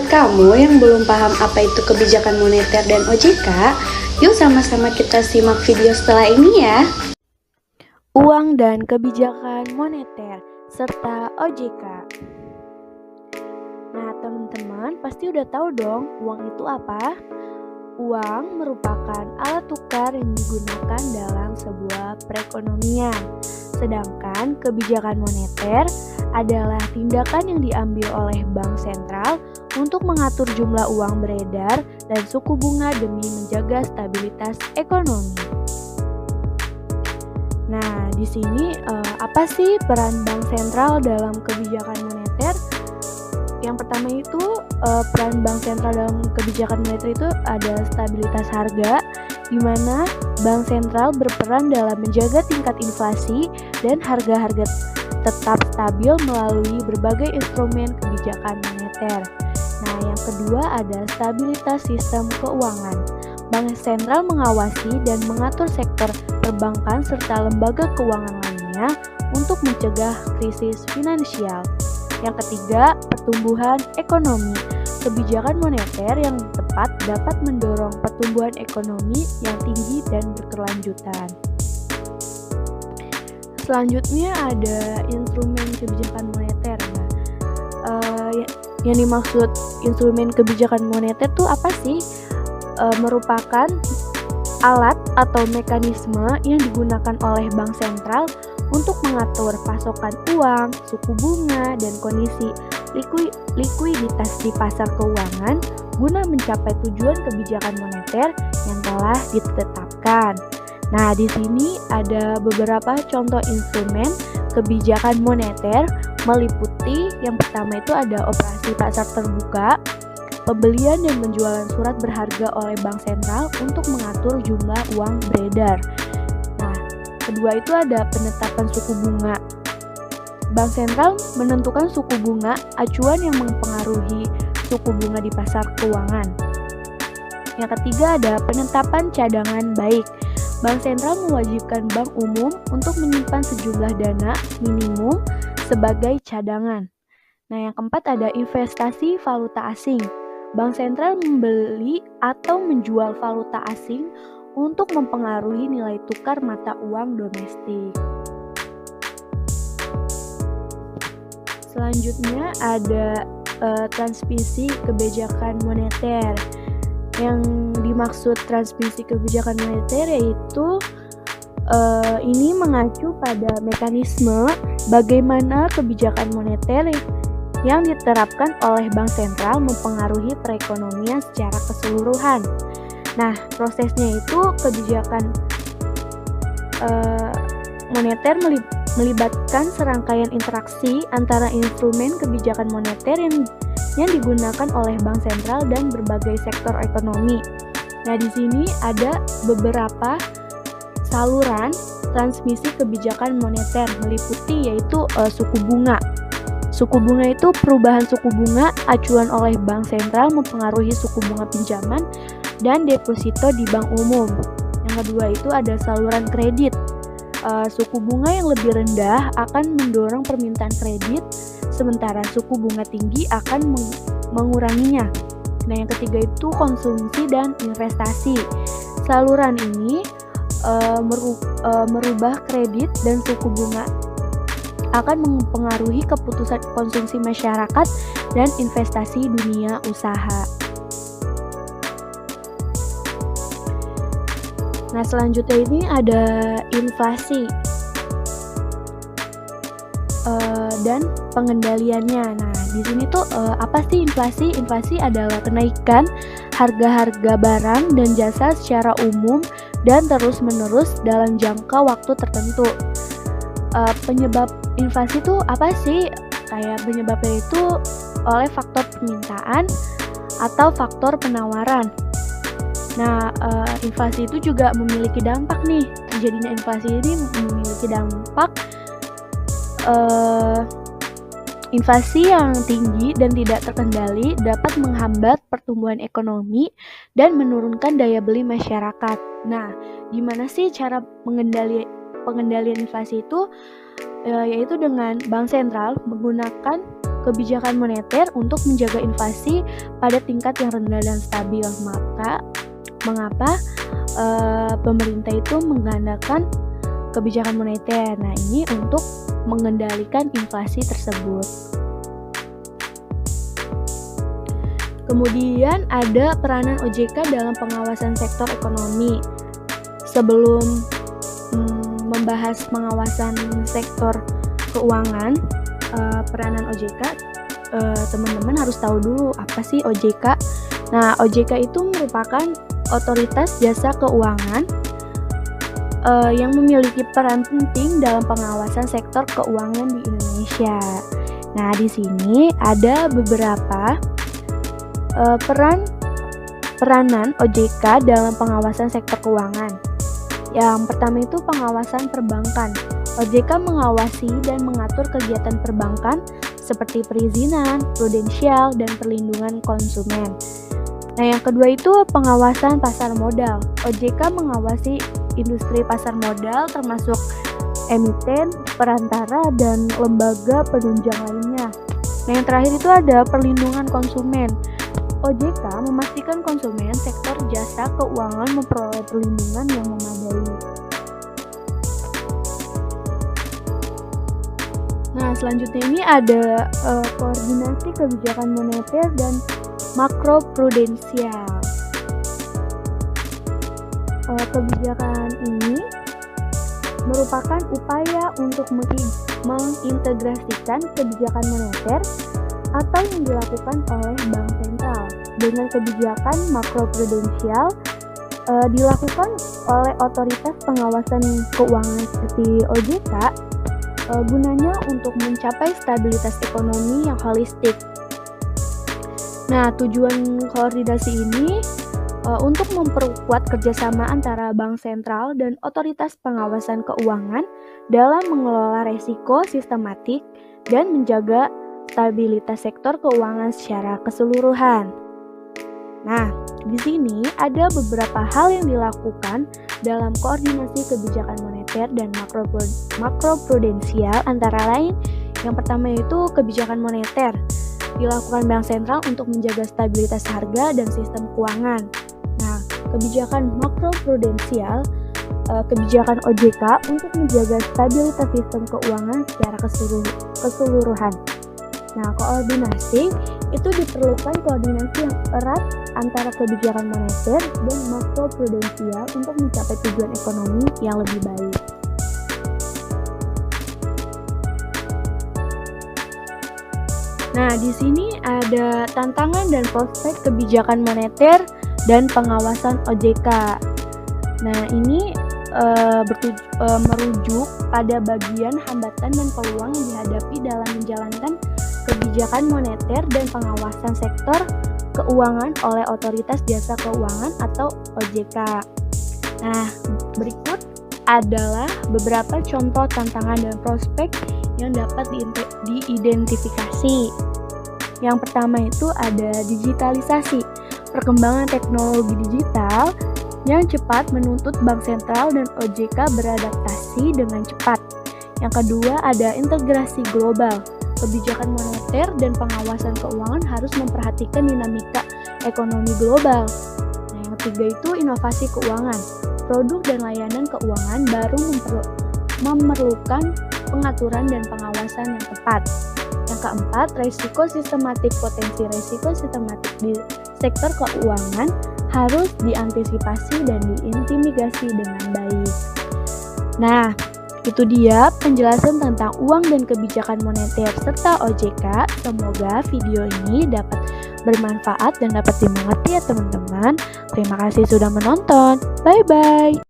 Buat kamu yang belum paham apa itu kebijakan moneter dan OJK, yuk sama-sama kita simak video setelah ini ya. Uang dan kebijakan moneter serta OJK. Nah, teman-teman pasti udah tahu dong uang itu apa? Uang merupakan alat tukar yang digunakan dalam sebuah perekonomian. Sedangkan kebijakan moneter adalah tindakan yang diambil oleh bank sentral untuk mengatur jumlah uang beredar dan suku bunga demi menjaga stabilitas ekonomi. Nah, di sini apa sih peran bank sentral dalam kebijakan moneter? Yang pertama itu peran bank sentral dalam kebijakan moneter itu ada stabilitas harga, di mana bank sentral berperan dalam menjaga tingkat inflasi dan harga-harga tetap stabil melalui berbagai instrumen kebijakan moneter. Nah, yang kedua ada stabilitas sistem keuangan. Bank sentral mengawasi dan mengatur sektor perbankan serta lembaga keuangan lainnya untuk mencegah krisis finansial. Yang ketiga, pertumbuhan ekonomi. Kebijakan moneter yang tepat dapat mendorong pertumbuhan ekonomi yang tinggi dan berkelanjutan. Selanjutnya ada instrumen kebijakan moneter. Yang dimaksud instrumen kebijakan moneter itu apa sih? Merupakan alat atau mekanisme yang digunakan oleh bank sentral untuk mengatur pasokan uang, suku bunga, dan kondisi likuiditas di pasar keuangan guna mencapai tujuan kebijakan moneter yang telah ditetapkan. Nah, di sini ada beberapa contoh instrumen kebijakan moneter meliputi yang pertama itu ada operasi pasar terbuka, pembelian dan penjualan surat berharga oleh bank sentral untuk mengatur jumlah uang beredar. Nah, kedua itu ada penetapan suku bunga. Bank sentral menentukan suku bunga acuan yang mempengaruhi suku bunga di pasar keuangan. Yang ketiga ada penetapan cadangan baik. Bank sentral mewajibkan bank umum untuk menyimpan sejumlah dana minimum sebagai cadangan. Nah, yang keempat ada investasi valuta asing. Bank sentral membeli atau menjual valuta asing untuk mempengaruhi nilai tukar mata uang domestik. Selanjutnya ada transmisi kebijakan moneter. Yang dimaksud transmisi kebijakan moneter yaitu ini mengacu pada mekanisme bagaimana kebijakan moneter yang diterapkan oleh bank sentral mempengaruhi perekonomian secara keseluruhan. Nah, prosesnya itu kebijakan moneter melibatkan serangkaian interaksi antara instrumen kebijakan moneter yang digunakan oleh bank sentral dan berbagai sektor ekonomi. Nah, di sini ada beberapa saluran transmisi kebijakan moneter meliputi yaitu suku bunga. Suku bunga itu perubahan suku bunga acuan oleh bank sentral mempengaruhi suku bunga pinjaman dan deposito di bank umum. Yang kedua itu ada saluran kredit. Suku bunga yang lebih rendah akan mendorong permintaan kredit, sementara suku bunga tinggi akan menguranginya. Nah, yang ketiga itu konsumsi dan investasi. Saluran ini merubah kredit dan suku bunga akan mempengaruhi keputusan konsumsi masyarakat dan investasi dunia usaha. Nah, selanjutnya ini ada inflasi dan pengendaliannya. Nah, di sini tuh apa sih inflasi? Inflasi adalah kenaikan harga-harga barang dan jasa secara umum dan terus-menerus dalam jangka waktu tertentu. Penyebab inflasi itu apa sih? Kayak penyebabnya itu oleh faktor permintaan atau faktor penawaran. Nah, inflasi itu juga memiliki dampak nih. Terjadinya inflasi ini memiliki dampak inflasi yang tinggi dan tidak terkendali dapat menghambat pertumbuhan ekonomi dan menurunkan daya beli masyarakat. Nah, gimana sih cara pengendalian inflasi itu? Yaitu dengan bank sentral menggunakan kebijakan moneter untuk menjaga inflasi pada tingkat yang rendah dan stabil. Mengapa pemerintah itu mengandalkan kebijakan moneter? Nah, ini untuk mengendalikan inflasi tersebut. Kemudian ada peranan OJK dalam pengawasan sektor ekonomi. Sebelum membahas pengawasan sektor keuangan, peranan OJK, teman-teman harus tahu dulu apa sih OJK. Nah, OJK itu merupakan otoritas jasa keuangan yang memiliki peran penting dalam pengawasan sektor keuangan di Indonesia. Nah, di sini ada beberapa peranan OJK dalam pengawasan sektor keuangan. Yang pertama itu pengawasan perbankan. OJK mengawasi dan mengatur kegiatan perbankan seperti perizinan, prudensial, dan perlindungan konsumen. Nah, yang kedua itu pengawasan pasar modal. OJK mengawasi industri pasar modal termasuk emiten, perantara, dan lembaga penunjang lainnya. Nah, yang terakhir itu ada perlindungan konsumen. OJK memastikan konsumen sektor jasa keuangan memperoleh perlindungan yang memadai. Nah, selanjutnya ini ada koordinasi kebijakan moneter dan makroprudensial. Kebijakan ini merupakan upaya untuk mengintegrasikan kebijakan moneter atau yang dilakukan oleh bank sentral dengan kebijakan makroprudensial dilakukan oleh otoritas pengawasan keuangan seperti OJK gunanya untuk mencapai stabilitas ekonomi yang holistik. Nah, tujuan koordinasi ini untuk memperkuat kerjasama antara bank sentral dan otoritas pengawasan keuangan dalam mengelola resiko sistematik dan menjaga stabilitas sektor keuangan secara keseluruhan. Nah, di sini ada beberapa hal yang dilakukan dalam koordinasi kebijakan moneter dan makroprudensial, antara lain yang pertama yaitu kebijakan moneter dilakukan bank sentral untuk menjaga stabilitas harga dan sistem keuangan. Nah, kebijakan makroprudensial kebijakan OJK untuk menjaga stabilitas sistem keuangan secara keseluruhan. Nah, koordinasi itu diperlukan koordinasi yang erat antara kebijakan moneter dan makroprudensial untuk mencapai tujuan ekonomi yang lebih baik. Nah, di sini ada tantangan dan prospek kebijakan moneter dan pengawasan OJK. Nah, ini merujuk pada bagian hambatan dan peluang yang dihadapi dalam menjalankan kebijakan moneter dan pengawasan sektor keuangan oleh Otoritas Jasa Keuangan atau OJK. Nah, berikut adalah beberapa contoh tantangan dan prospek yang dapat diidentifikasi. Yang pertama itu ada digitalisasi, perkembangan teknologi digital yang cepat menuntut bank sentral dan OJK beradaptasi dengan cepat. Yang kedua ada integrasi global. Kebijakan moneter dan pengawasan keuangan harus memperhatikan dinamika ekonomi global. Nah, yang ketiga itu inovasi keuangan. Produk dan layanan keuangan baru memerlukan pengaturan dan pengawasan yang tepat. Yang keempat, resiko sistematik. Potensi resiko sistematik di sektor keuangan harus diantisipasi dan diintimidasi dengan baik. Nah, itu dia penjelasan tentang uang dan kebijakan moneter serta OJK. Semoga video ini dapat bermanfaat dan dapat dimengerti ya teman-teman. Terima kasih sudah menonton. Bye-bye.